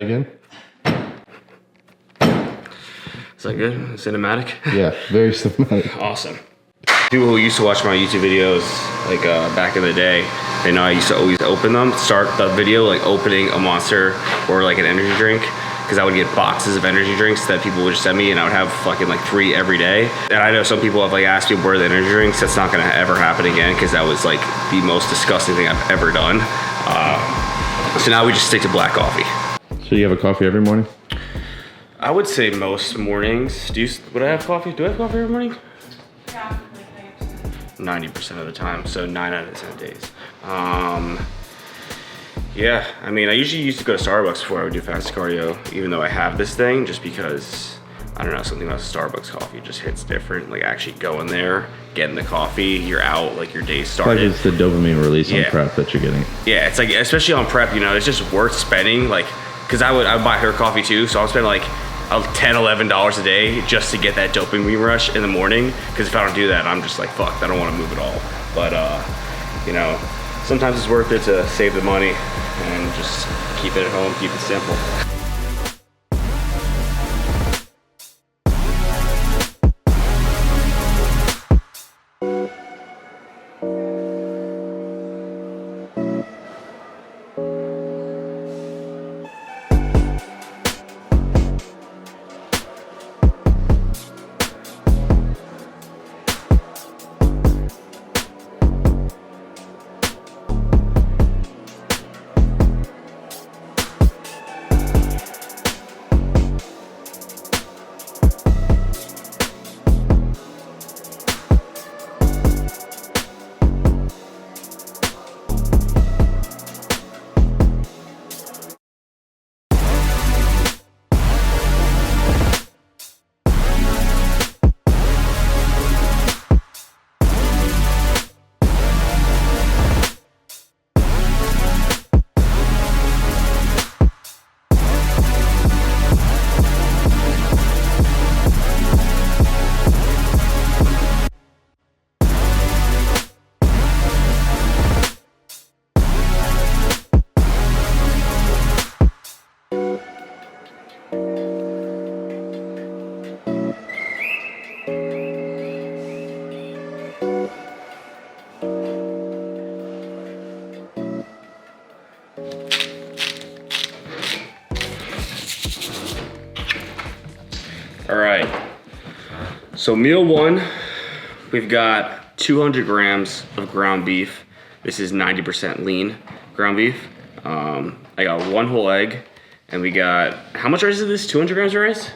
Again? Is that good? Cinematic? Yeah, very cinematic. Awesome. People who used to watch my YouTube videos, like back in the day, they know I used to always open them, start the video like opening a Monster or like an energy drink, because I would get boxes of energy drinks that people would send me, and I would have fucking like 3 every day. And I know some people have like asked me where are the energy drinks. That's not gonna ever happen again, because that was like the most disgusting thing I've ever done. So now we just stick to black coffee. So you have a coffee every morning? I would say most mornings. Would I have coffee? Do I have coffee every morning? Yeah, like 90% of the time, so 9 out of 10 days. Yeah, I mean, I usually used to go to Starbucks before I would do fast cardio, even though I have this thing, just because, I don't know, something about Starbucks coffee just hits different. Like actually going there, getting the coffee, you're out, like your day started. Like it's the dopamine release on prep that you're getting. Yeah, it's like, especially on prep, you know, it's just worth spending, like, because I would buy her coffee too, so I would spend like $10, $11 a day just to get that dopamine rush in the morning, because if I don't do that, I'm just like, fuck, I don't want to move at all. But, you know, sometimes it's worth it to save the money and just keep it at home, keep it simple. All right, so meal 1, we've got 200 grams of ground beef. This is 90% lean ground beef. I got 1 whole egg, and we got, how much rice is this? 200 grams of rice?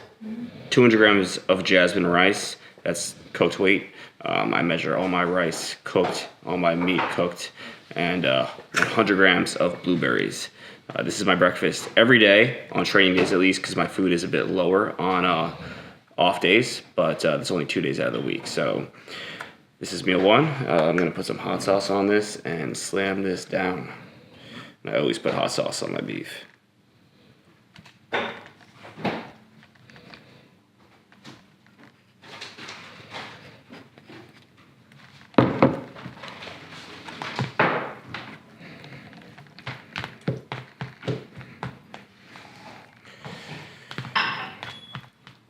200 grams of jasmine rice. That's cooked weight. I measure all my rice cooked, all my meat cooked, and 100 grams of blueberries. This is my breakfast every day, on training days at least, because my food is a bit lower on off days, but it's only 2 days out of the week. So this is meal 1. I'm gonna put some hot sauce on this and slam this down. And I always put hot sauce on my beef.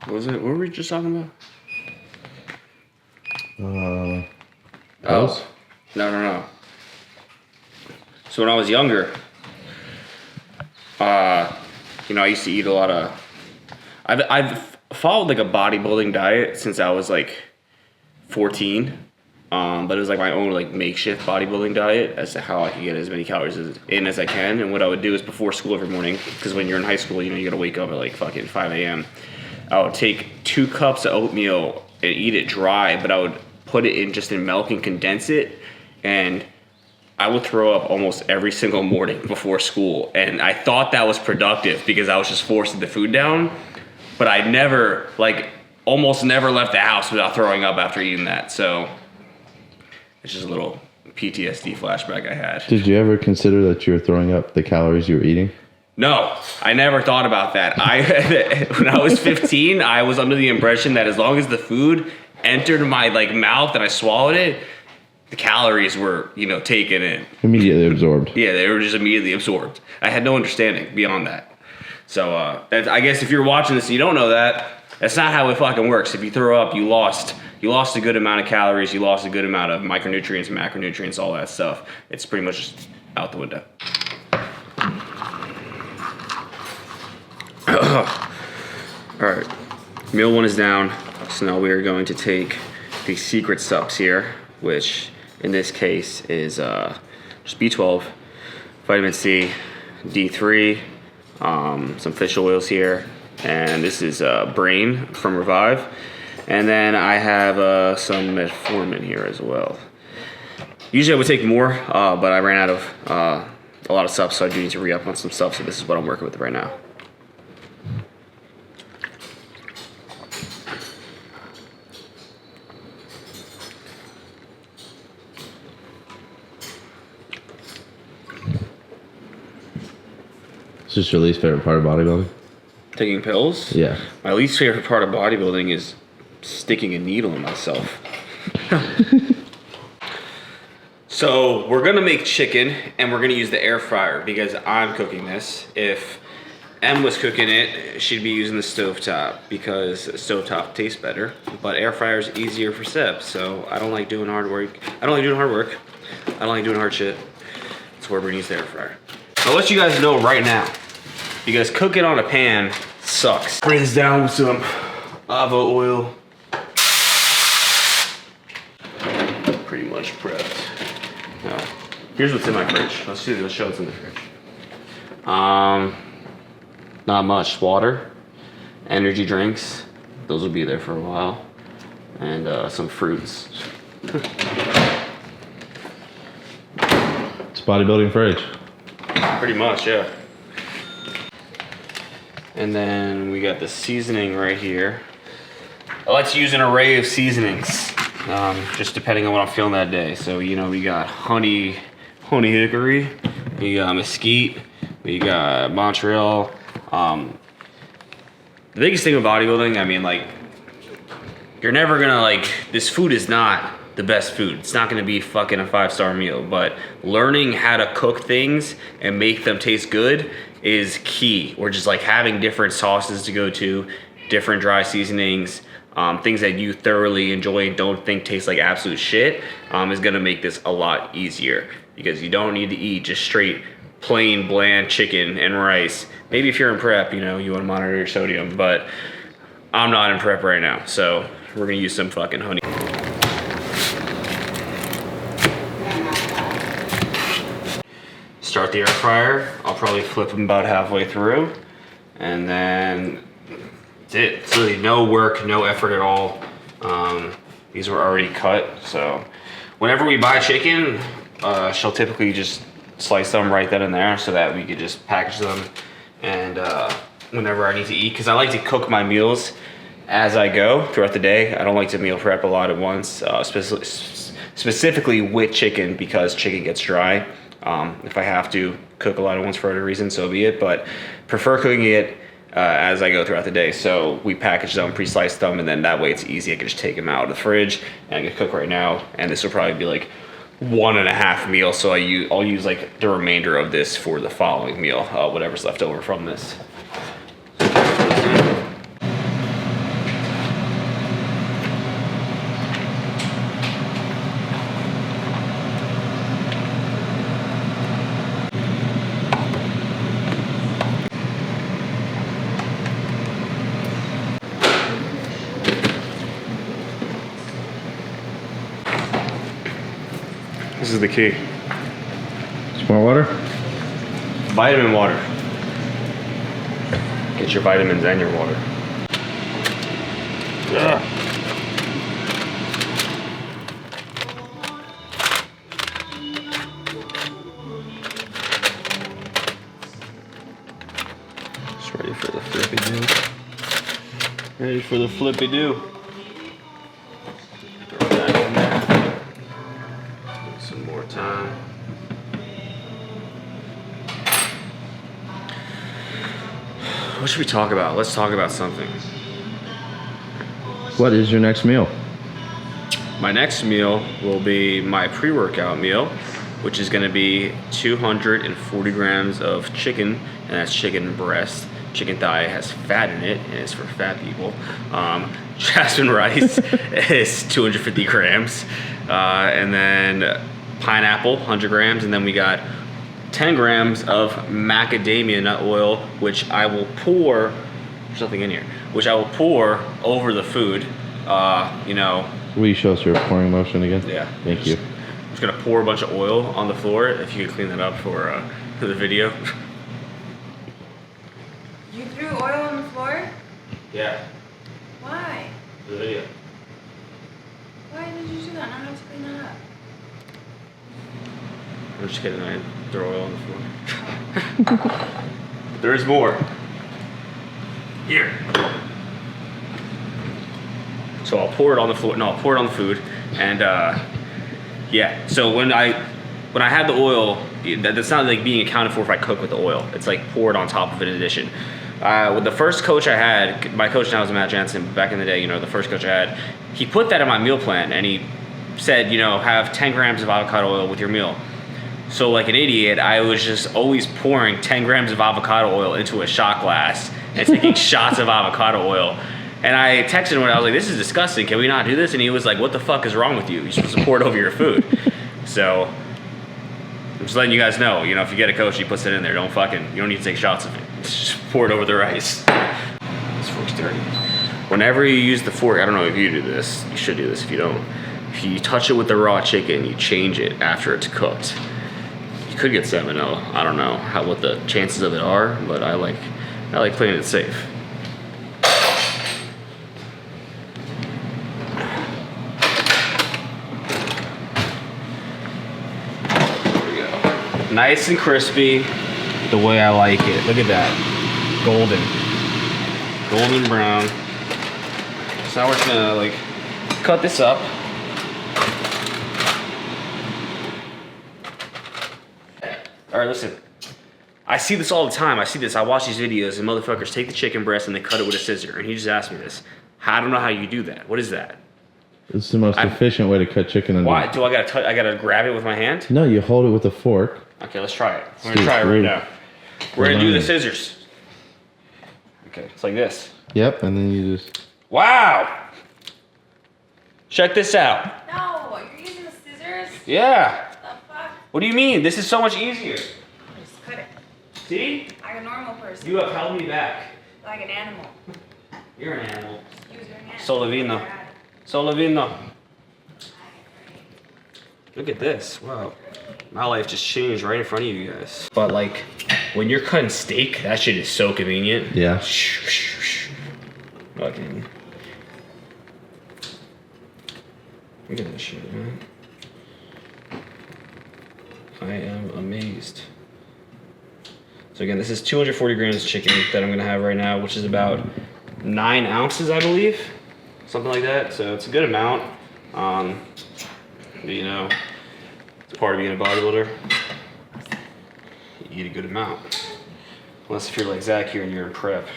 What was it? What were we just talking about? House? No. So when I was younger, you know, I used to eat a lot of. I've followed like a bodybuilding diet since I was like 14, but it was like my own like makeshift bodybuilding diet as to how I could get as many calories in as I can. And what I would do is before school every morning, because when you're in high school, you know, you gotta wake up at like fucking 5 a.m. I would take 2 cups of oatmeal and eat it dry, but I would put it in milk and condense it, and I would throw up almost every single morning before school. And I thought that was productive because I was just forcing the food down, but I never, like, almost never left the house without throwing up after eating that. So it's just a little PTSD flashback I had. Did you ever consider that you were throwing up the calories you were eating? No, I never thought about that. When I was 15, I was under the impression that as long as the food entered my like mouth and I swallowed it, the calories were, you know, taken in. Immediately absorbed. Yeah, they were just immediately absorbed. I had no understanding beyond that. So I guess if you're watching this and you don't know that, that's not how it fucking works. If you throw up, you lost a good amount of calories, you lost a good amount of micronutrients, macronutrients, all that stuff. It's pretty much just out the window. All right, meal 1 is down. So now we are going to take the secret subs here, which in this case is just B12, vitamin C, D3, some fish oils here, and this is Brain from Revive. And then I have some metformin here as well. Usually I would take more, but I ran out of a lot of stuff, so I do need to re-up on some stuff, so this is what I'm working with right now. Is this your least favorite part of bodybuilding? Taking pills? Yeah. My least favorite part of bodybuilding is sticking a needle in myself. So we're gonna make chicken and we're gonna use the air fryer because I'm cooking this. If Em was cooking it, she'd be using the stovetop because stovetop tastes better, but air fryer is easier for Seb, so I don't like doing hard work. I don't like doing hard shit. So we're gonna use the air fryer. I'll let you guys know right now, because cooking on a pan sucks. Bring this down with some avocado oil. Pretty much prepped. Now, here's what's in my fridge. Let's show what's in the fridge. Not much. Water, energy drinks. Those will be there for a while. And some fruits. It's bodybuilding fridge. Pretty much, yeah. And then we got the seasoning right here. I like to use an array of seasonings, just depending on what I'm feeling that day. So, you know, we got honey hickory, we got mesquite, we got Montreal. The biggest thing with bodybuilding, I mean, like, you're never gonna, like, this food is not the best food. It's not gonna be fucking a 5-star meal, but learning how to cook things and make them taste good is key. Or just like having different sauces to go to, different dry seasonings, things that you thoroughly enjoy and don't think taste like absolute shit, is gonna make this a lot easier, because you don't need to eat just straight plain bland chicken and rice. Maybe if you're in prep, you know, you wanna monitor your sodium, but I'm not in prep right now, so we're gonna use some fucking honey. Start the air fryer. I'll probably flip them about halfway through, and then that's it. It's really no work, no effort at all. These were already cut, so whenever we buy chicken, she'll typically just slice them right then and there so that we could just package them, and whenever I need to eat, because I like to cook my meals as I go throughout the day. I don't like to meal prep a lot at once, specifically with chicken, because chicken gets dry. If I have to cook a lot at once for other reasons, so be it, but prefer cooking it as I go throughout the day. So we package them, pre-slice them, and then that way it's easy. I can just take them out of the fridge and I can cook right now. And this will probably be like 1.5 meals, so I'll use like the remainder of this for the following meal, whatever's left over from this. This is the key. Some more water? Vitamin water. Get your vitamins and your water. Yeah. Just ready for the flippy do. Ready for the flippy do. Throw that in there. Some more time. What should we talk about? Let's talk about something. What is your next meal? My next meal will be my pre-workout meal, which is gonna be 240 grams of chicken, and that's chicken breast, chicken thigh has fat in it and it's for fat people. Jasmine rice is 250 grams. And then pineapple, 100 grams. And then we got 10 grams of macadamia nut oil, which I will pour, there's nothing in here, which I will pour over the food, you know. Will you show us your pouring motion again? Yeah. Thank you. I'm just gonna pour a bunch of oil on the floor, if you could clean that up for the video. You threw oil on the floor? Yeah, Why? for the video. Why did you do that? Now I have to clean that up. I'm just kidding, I throw oil on the floor. There is more. Here. So I'll pour it on the floor. No, I'll pour it on the food, and yeah. So when I have the oil, that's not like being accounted for if I cook with the oil. It's like poured on top of it in addition. With the first coach I had, my coach now is Matt Jansen. Back in the day, you know, the first coach I had, he put that in my meal plan, and he said, you know, have 10 grams of avocado oil with your meal. So like an idiot, I was just always pouring 10 grams of avocado oil into a shot glass and taking shots of avocado oil. And I texted him and I was like, this is disgusting. Can we not do this? And he was like, what the fuck is wrong with you? You're supposed to pour it over your food. So I'm just letting you guys know, you know, if you get a coach, he puts it in there. You don't need to take shots of it. Just pour it over the rice. This fork's dirty. Whenever you use the fork, I don't know if you do this. You should do this if you don't. If you touch it with the raw chicken, you change it after it's cooked. You could get salmonella. I don't know what the chances of it are, but I like playing it safe. There we go. Nice and crispy, the way I like it. Look at that, golden brown. So now we're just gonna like cut this up. All right, listen. I see this all the time. I watch these videos and motherfuckers take the chicken breast and they cut it with a scissor. And he just asked me this. I don't know how you do that. What is that? It's the most efficient way to cut chicken. Why? Do I gotta grab it with my hand? No, you hold it with a fork. Okay, let's try it. We're gonna try it right now. We're gonna do the scissors. Okay, it's like this. Yep, and then you just... Wow! Check this out. No, you're using the scissors? Yeah. What the fuck? What do you mean? This is so much easier. Just cut it. See? Like a normal person. You have held me back. Like an animal. You're an animal. Use your hand. Solavino. Solavino. Look at this. Wow. My life just changed right in front of you guys. But like, when you're cutting steak, that shit is so convenient. Yeah. Fucking. Look at this shit, man. I am amazed. So again, this is 240 grams of chicken that I'm gonna have right now, which is about 9 ounces, I believe. Something like that, so it's a good amount. You know, it's part of being a bodybuilder. You eat a good amount. Unless if you're like Zach here and you're in prep.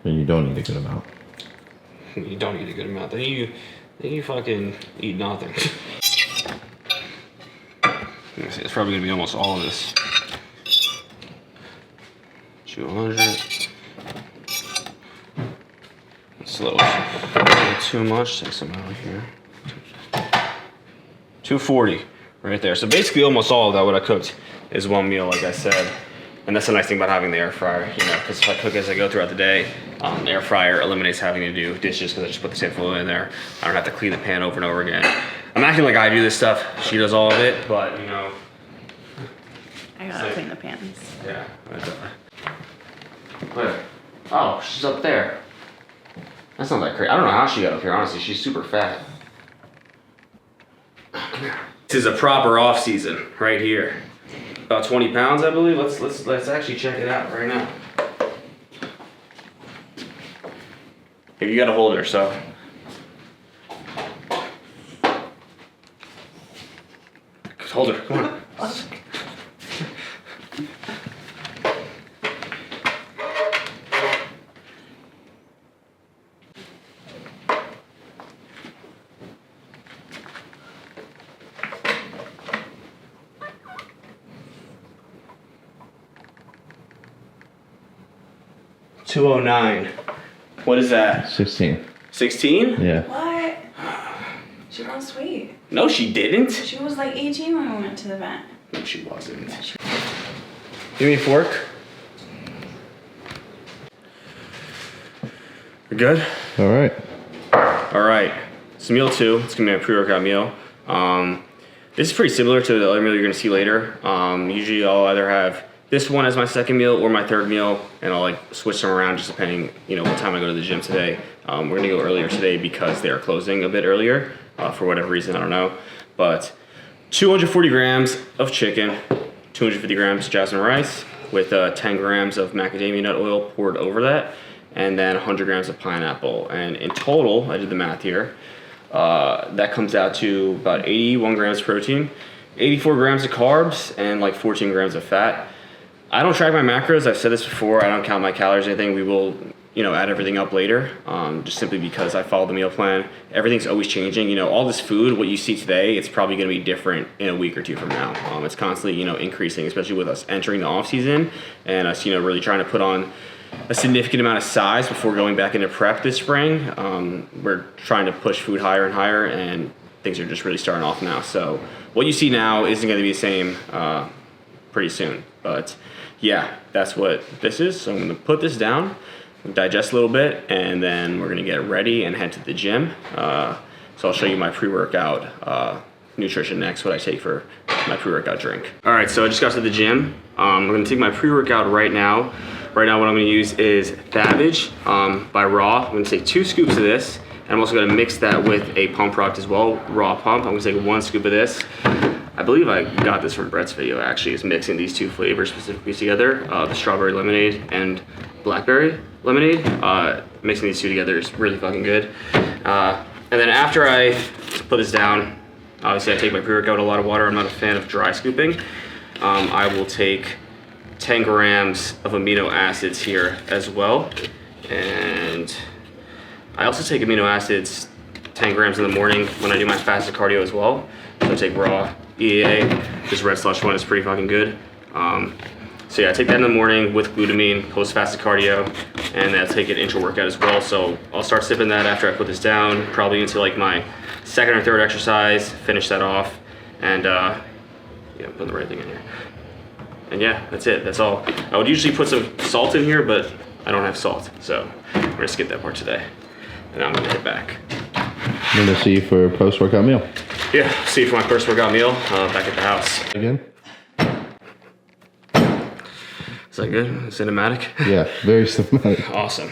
And you don't need a good amount. You don't eat a good amount. Then you fucking eat nothing. Let me see, it's probably gonna be almost all of this. 200. It's a little too much. Take some out of here. 240 right there. So basically almost all of that what I cooked is one meal, like I said. And that's the nice thing about having the air fryer, you know, because if I cook as I go throughout the day, the air fryer eliminates having to do dishes because I just put the same food in there. I don't have to clean the pan over and over again. I'm acting like I do this stuff. She does all of it, but you know. I gotta clean the pans. Yeah. Where? Oh, she's up there. That's not that crazy. I don't know how she got up here, honestly. She's super fat. Come here. This is a proper off season right here. About 20 pounds, I believe. Let's actually check it out right now. Here, you gotta hold her, so. Hold her, come on. 209. What is that? 16. 16? Yeah. What? She lost weight. No, she didn't. She was like 18 when we went to the event. No, she wasn't. Give me a fork. We're good? All right. All right. So meal 2, it's gonna be my pre-workout meal. This is pretty similar to the other meal you're gonna see later. Usually I'll either have this one as my second meal or my third meal, and I'll like switch them around just depending, what time I go to the gym today. We're gonna go earlier today because they are closing a bit earlier for whatever reason, I don't know. But 240 grams of chicken, 250 grams jasmine rice with 10 grams of macadamia nut oil poured over that, and then 100 grams of pineapple. And in total, I did the math here, that comes out to about 81 grams of protein, 84 grams of carbs, and like 14 grams of fat. I don't track my macros. I've said this before. I don't count my calories or anything. We will, add everything up later, just simply because I follow the meal plan. Everything's always changing. All this food, what you see today, it's probably going to be different in a week or two from now. It's constantly, increasing, especially with us entering the off season and us, really trying to put on a significant amount of size before going back into prep this spring. We're trying to push food higher and higher, and things are just really starting off now. So what you see now isn't going to be the same pretty soon. But yeah, that's what this is. So I'm going to put this down, digest a little bit, and then we're going to get ready and head to the gym. So I'll show you my pre-workout nutrition next, what I take for my pre-workout drink. All right, so I just got to the gym. I'm going to take my pre-workout right now. Right now what I'm going to use is Thavage by Raw. I'm going to take 2 scoops of this, and I'm also going to mix that with a pump product as well, Raw Pump. I'm going to take 1 scoop of this. I believe I got this from Brett's video actually, is mixing these 2 flavors specifically together, the strawberry lemonade and blackberry lemonade. Mixing these 2 together is really fucking good. And then after I put this down, obviously I take my pre-workout with a lot of water. I'm not a fan of dry scooping. I will take 10 grams of amino acids here as well. And I also take amino acids 10 grams in the morning when I do my fasted cardio as well. So I take Raw EAA. This red slush one is pretty fucking good. So yeah, I take that in the morning with glutamine, post-fasted cardio, and then I'll take it intra-workout as well. So I'll start sipping that after I put this down, probably into like my second or third exercise, finish that off, and yeah, I'm putting the right thing in here. And yeah, that's it, that's all. I would usually put some salt in here, but I don't have salt, so we're gonna skip that part today. And now I'm gonna head back. I'm going to see you for a post-workout meal. Yeah, see you for my first workout meal back at the house. Again? Is that good? Cinematic? Yeah, very cinematic. Awesome.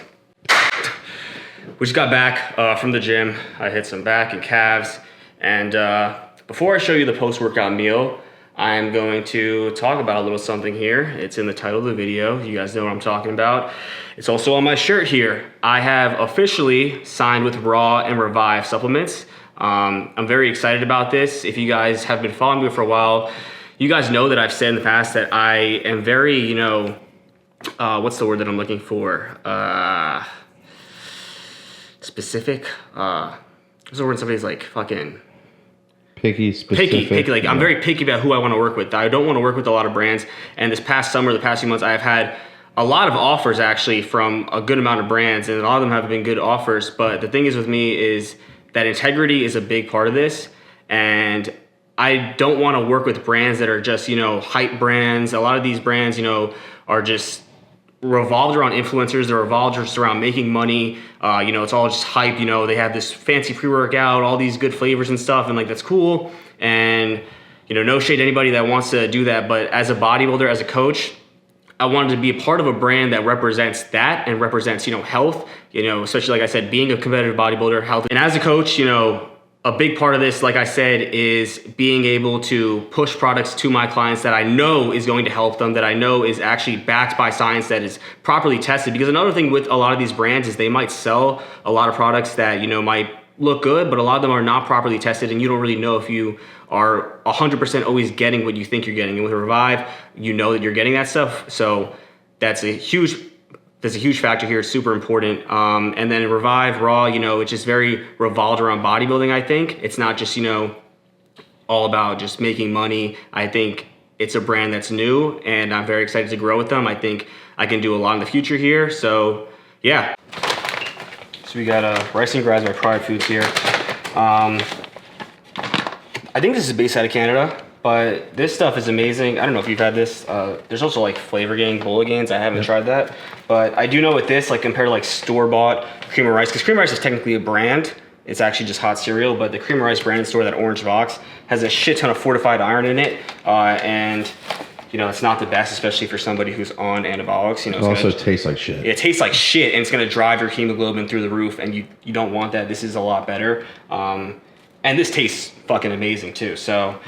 We just got back from the gym. I hit some back and calves. And before I show you the post-workout meal, I'm going to talk about a little something here. It's in the title of the video. You guys know what I'm talking about. It's also on my shirt here. I have officially signed with Raw and Revive supplements. I'm very excited about this. If you guys have been following me for a while, you guys know that I've said in the past that I am very, what's the word that I'm looking for? Specific? What's the word somebody's like fucking... Picky, specific. Picky. Like, I'm very picky about who I want to work with. I don't want to work with a lot of brands. And this past summer, the past few months, I've had a lot of offers actually from a good amount of brands, and a lot of them have been good offers. But the thing is with me is that integrity is a big part of this. And I don't want to work with brands that are just, hype brands. A lot of these brands, are just revolved around influencers. They're revolved just around making money. It's all just hype. They have this fancy pre-workout, all these good flavors and stuff, and like that's cool. And no shade to anybody that wants to do that. But as a bodybuilder, as a coach, I wanted to be a part of a brand that represents that and represents health. Especially like I said, being a competitive bodybuilder, health. And as a coach, a big part of this, like I said, is being able to push products to my clients that I know is going to help them, that I know is actually backed by science that is properly tested. Because another thing with a lot of these brands is they might sell a lot of products that, might look good, but a lot of them are not properly tested, and you don't really know if you are 100% always getting what you think you're getting. And with Revive, you know that you're getting that stuff. So that's a huge factor here. It's super important. And then Revive, Raw, it's just very revolved around bodybuilding, I think. It's not just, all about just making money. I think it's a brand that's new, and I'm very excited to grow with them. I think I can do a lot in the future here. So yeah. So we got rice and grass by Pride Foods here. I think this is based out of Canada, but this stuff is amazing. I don't know if you've had this. There's also like Flavor Gang, Bulligans. I haven't tried that, but I do know with this, like compared to like store-bought Cream of Rice, because Cream of Rice is technically a brand. It's actually just hot cereal, but the Cream of Rice brand store, that orange box, has a shit ton of fortified iron in it, and you know, it's not the best, especially for somebody who's on anabolics. You know, It also tastes like shit. It tastes like shit, and it's gonna drive your hemoglobin through the roof, and you don't want that. This is a lot better, and this tastes fucking amazing too. So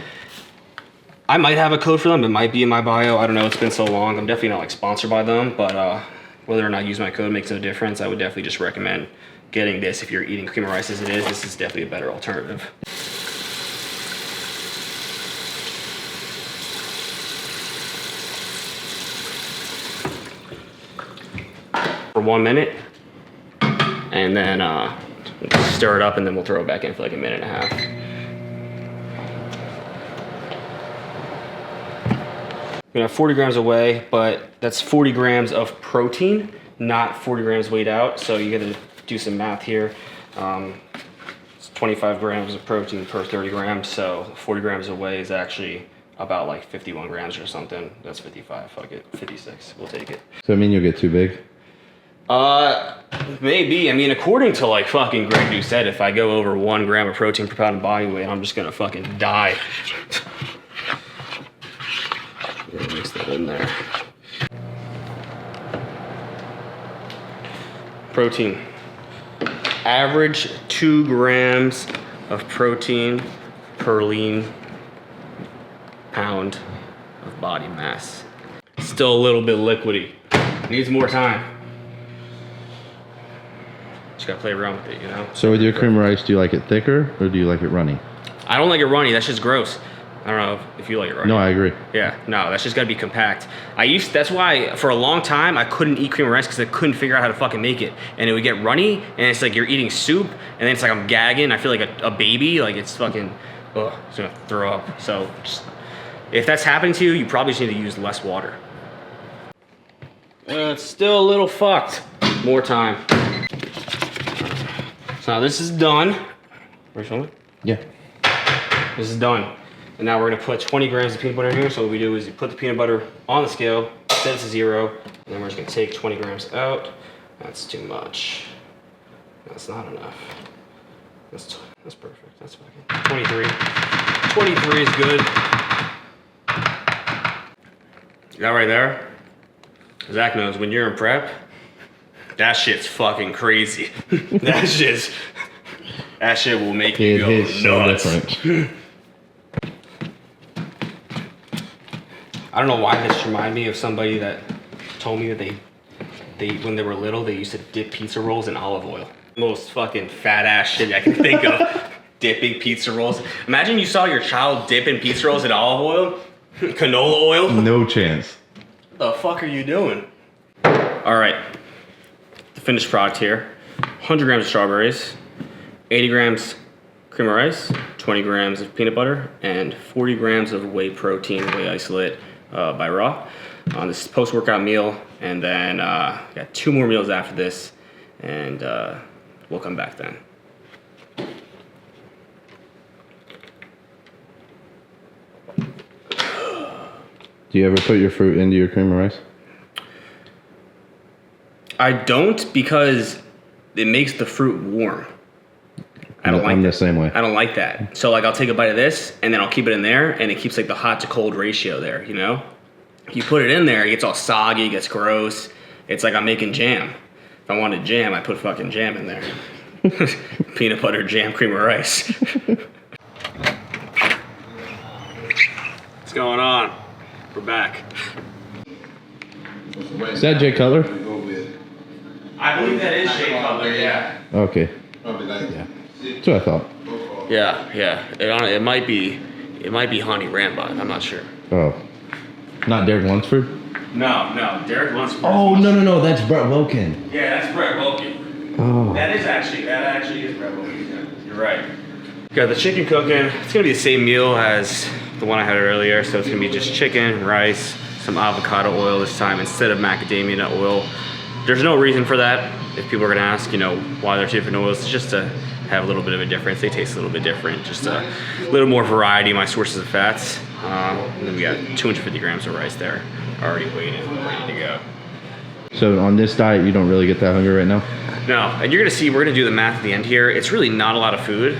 I might have a code for them. It might be in my bio. I don't know. It's been so long. I'm definitely not like sponsored by them, but whether or not I use my code makes no difference. I would definitely just recommend getting this if you're eating Cream of Rice as it is. This is definitely a better alternative. For 1 minute, and then stir it up, and then we'll throw it back in for like a minute and a half. We're gonna have 40 grams of whey, but that's 40 grams of protein, not 40 grams weighed out. So you gotta do some math here. It's 25 grams of protein per 30 grams, so 40 grams of whey is actually about like 51 grams or something. That's 55, fuck it, 56, we'll take it. So I mean you'll get too big? Maybe. I mean, according to like fucking Greg Doucette, if I go over 1 gram of protein per pound of body weight, I'm just gonna fucking die. Mix that in there. Protein. Average 2 grams of protein per lean pound of body mass. Still a little bit liquidy. Needs more time. Just gotta play around with it, you know? So with your cream of rice, do you like it thicker or do you like it runny? I don't like it runny. That's just gross. I don't know if you like it runny. No, I agree. Yeah, no, that's just gotta be compact. That's why for a long time I couldn't eat cream of rice because I couldn't figure out how to fucking make it. And it would get runny, and it's like you're eating soup, and then it's like I'm gagging. I feel like a baby. Like it's fucking, ugh, it's gonna throw up. So just, if that's happening to you, you probably just need to use less water. It's still a little fucked. More time. So now this is done. Where's it? Yeah. This is done. And now we're gonna put 20 grams of peanut butter in here. So what we do is you put the peanut butter on the scale, set it to 0, and then we're just gonna take 20 grams out. That's too much. That's not enough. That's perfect. That's fucking 23. 23 is good. That right there, Zach knows when you're in prep, that shit's fucking crazy. that shit will make you go is so nuts. different. I don't know why this reminded me of somebody that told me that they when they were little, they used to dip pizza rolls in olive oil. Most fucking fat ass shit I can think of. Dipping pizza rolls. Imagine you saw your child dipping pizza rolls in olive oil, canola oil. No chance. What the fuck are you doing? All right, the finished product here. 100 grams of strawberries, 80 grams cream of rice, 20 grams of peanut butter, and 40 grams of whey protein, whey isolate by Raw. This is post-workout meal, and then got 2 more meals after this, and we'll come back then. Do you ever put your fruit into your cream of rice? I don't, because it makes the fruit warm. I don't like I'm that. the same way. I don't like that. So like I'll take a bite of this and then I'll keep it in there, and it keeps like the hot to cold ratio there, you know? You put it in there, it gets all soggy, it gets gross. It's like I'm making jam. If I wanted jam, I put fucking jam in there. Peanut butter, jam, cream of rice. What's going on? We're back. Is that Jay Cutler? I believe that is Jay Cutler, yeah. Okay. Yeah. That's what I thought. Yeah. It might be Honey Rambot. I'm not sure. Oh. Not Derek Lunsford? No. Derek Lunsford. Oh, no. That's Brett Wilkin. Yeah, that's Brett Wilkin. Oh. That actually is Brett Wilkin. Yeah, you're right. Got the chicken cooking. It's gonna be the same meal as the the one I had earlier. So it's gonna be just chicken, rice, some avocado oil this time instead of macadamia nut oil. There's no reason for that. If people are gonna ask, you know, why they're two different oils, it's just to have a little bit of a difference. They taste a little bit different, just a little more variety in my sources of fats. And then we got 250 grams of rice there, already weighed in, ready to go. So on this diet, you don't really get that hungry right now? No, and you're gonna see, we're gonna do the math at the end here. It's really not a lot of food,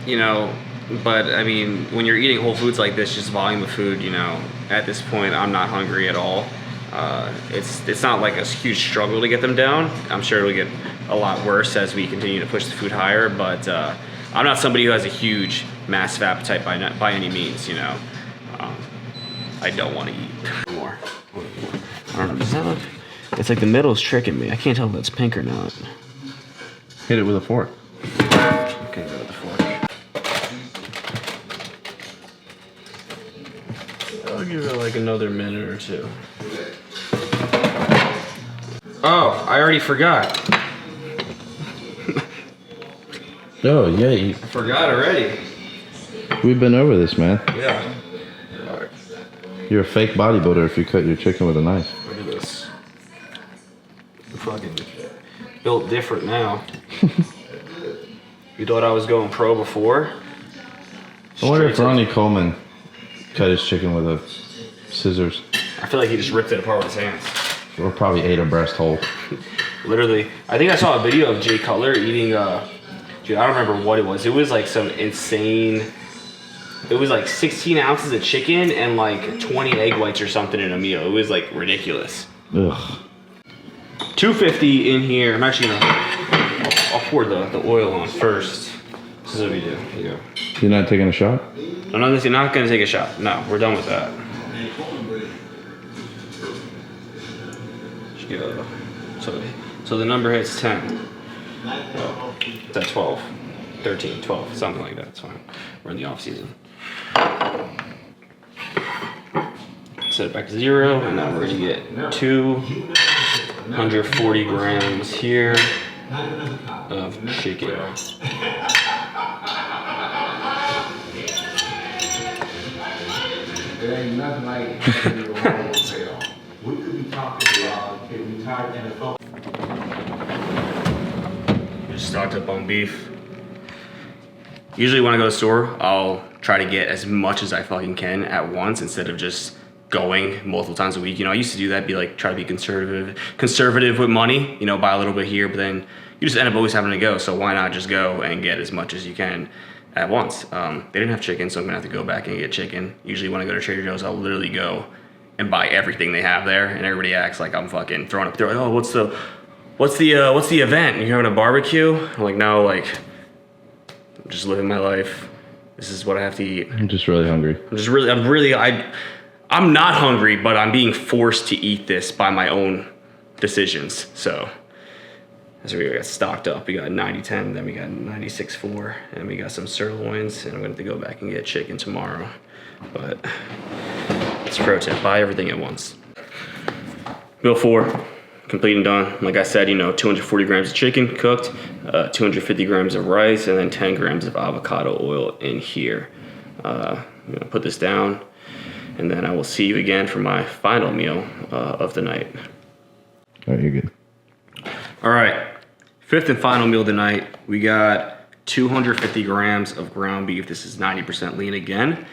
you know, but I mean, when you're eating whole foods like this, just volume of food, you know, at this point, I'm not hungry at all. It's not like a huge struggle to get them down. I'm sure it'll get a lot worse as we continue to push the food higher, but I'm not somebody who has a huge massive appetite by any means, you know. I don't want to eat more. I don't know, does that look? It's like the middle's tricking me. I can't tell if that's pink or not. Hit it with a fork. Okay, go with the fork. I'll give it like another minute or two. Oh, I already forgot. Oh, yeah. I forgot already. We've been over this, man. Yeah. All right. You're a fake bodybuilder if you cut your chicken with a knife. Look at this. I'm fucking built different now. You thought I was going pro before? I wonder if Ronnie Coleman cut his chicken with a scissors. I feel like he just ripped it apart with his hands. Or probably ate a breast whole. Literally. I think I saw a video of Jay Cutler eating, dude, I don't remember what it was. It was like some insane, it was like 16 ounces of chicken and like 20 egg whites or something in a meal. It was like ridiculous. Ugh. 250 in here. I'm actually gonna, I'll pour the oil on first. This is what we do. Here you go. You're not taking a shot? I'm not gonna take a shot. No, we're done with that. Go. So the number hits 10. Oh, it's at 12, 13, 12, something like that. It's fine. We're in the off season. Set it back to 0, and now we're gonna get 240 grams here of chicken. It ain't nothing like we could be talking about retired NFL. Just stocked up on beef. Usually when I go to the store, I'll try to get as much as I fucking can at once instead of just going multiple times a week. You know, I used to do that, be like, try to be conservative with money, you know, buy a little bit here, but then you just end up always having to go. So why not just go and get as much as you can at once? They didn't have chicken, so I'm gonna have to go back and get chicken. Usually when I go to Trader Joe's, I'll literally go and buy everything they have there, and everybody acts like I'm fucking throwing up. They're like, oh, what's the event? You're having a barbecue? I'm like, no, like, I'm just living my life. This is what I have to eat. I'm just really hungry. I'm not hungry, but I'm being forced to eat this by my own decisions. So that's where we got stocked up. We got 90-10, then we got 96-4, and we got some sirloins, and I'm gonna have to go back and get chicken tomorrow. But it's a pro tip, buy everything at once. Meal 4, complete and done. Like I said, you know, 240 grams of chicken cooked, 250 grams of rice, and then 10 grams of avocado oil in here. I'm gonna put this down, and then I will see you again for my final meal of the night. All right, you're good. All right, 5th and final meal of the night. We got 250 grams of ground beef. This is 90% lean again.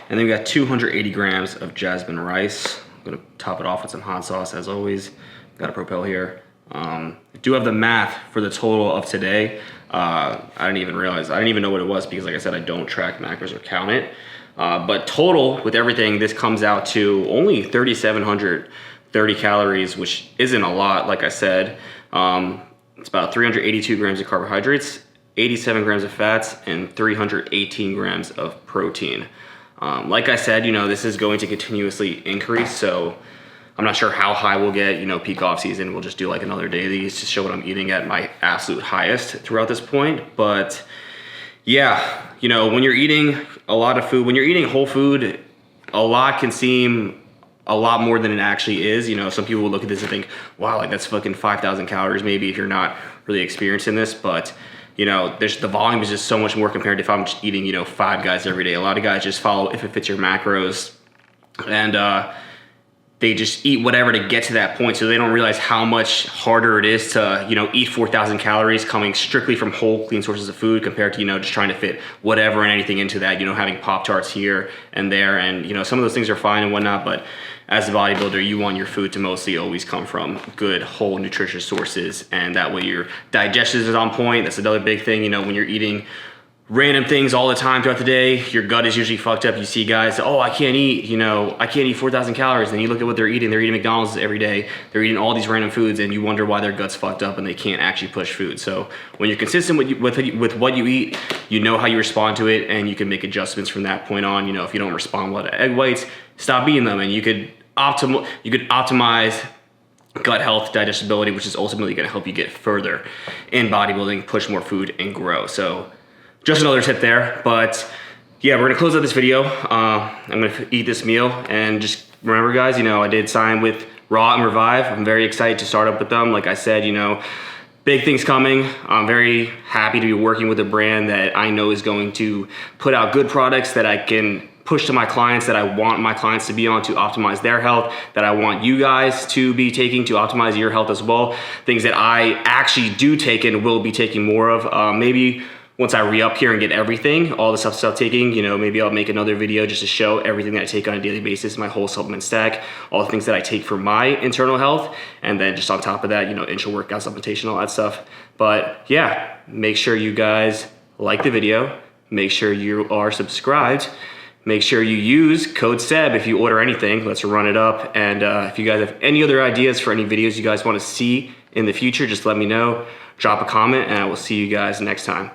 And then we got 280 grams of jasmine rice. I'm gonna top it off with some hot sauce as always. Got a Propel here. I do have the math for the total of today. I didn't even realize, I didn't even know what it was because like I said, I don't track macros or count it. But total with everything, this comes out to only 3,730 calories, which isn't a lot, like I said. It's about 382 grams of carbohydrates, 87 grams of fats, and 318 grams of protein. Like I said, you know, this is going to continuously increase, so I'm not sure how high we'll get, you know, peak off season. We'll just do like another day of these to show what I'm eating at my absolute highest throughout this point. But yeah, you know, when you're eating a lot of food, when you're eating whole food, a lot can seem a lot more than it actually is. You know, some people will look at this and think, wow, like that's fucking 5,000 calories maybe if you're not really experienced in this. But you know, the volume is just so much more compared to if I'm just eating, you know, 5 guys every day. A lot of guys just follow if it fits your macros, and they just eat whatever to get to that point, so they don't realize how much harder it is to, you know, eat 4,000 calories coming strictly from whole, clean sources of food compared to, you know, just trying to fit whatever and anything into that, you know, having Pop-Tarts here and there. And, you know, some of those things are fine and whatnot, but as a bodybuilder, you want your food to mostly always come from good, whole, nutritious sources, and that way your digestion is on point. That's another big thing, you know, when you're eating random things all the time throughout the day, your gut is usually fucked up. You see guys, oh, I can't eat 4,000 calories. And you look at what they're eating McDonald's every day. They're eating all these random foods, and you wonder why their gut's fucked up and they can't actually push food. So when you're consistent with what you eat, you know how you respond to it, and you can make adjustments from that point on. You know, if you don't respond well to egg whites, stop eating them, and you could optimize gut health, digestibility, which is ultimately going to help you get further in bodybuilding, push more food, and grow. So just another tip there. But yeah, we're gonna close out this video. I'm gonna eat this meal, and just remember guys, you know, I did sign with Raw and Revive. I'm very excited to start up with them. Like I said, you know, big things coming. I'm very happy to be working with a brand that I know is going to put out good products that I can push to my clients, that I want my clients to be on to optimize their health, that I want you guys to be taking to optimize your health as well. Things that I actually do take and will be taking more of. Maybe once I re-up here and get everything, all the stuff taking, you know, maybe I'll make another video just to show everything that I take on a daily basis, my whole supplement stack, all the things that I take for my internal health, and then just on top of that, you know, intra-workout supplementation, all that stuff. But yeah, make sure you guys like the video, make sure you are subscribed, make sure you use code SEB if you order anything. Let's run it up. And if you guys have any other ideas for any videos you guys want to see in the future, just let me know, drop a comment, and I will see you guys next time.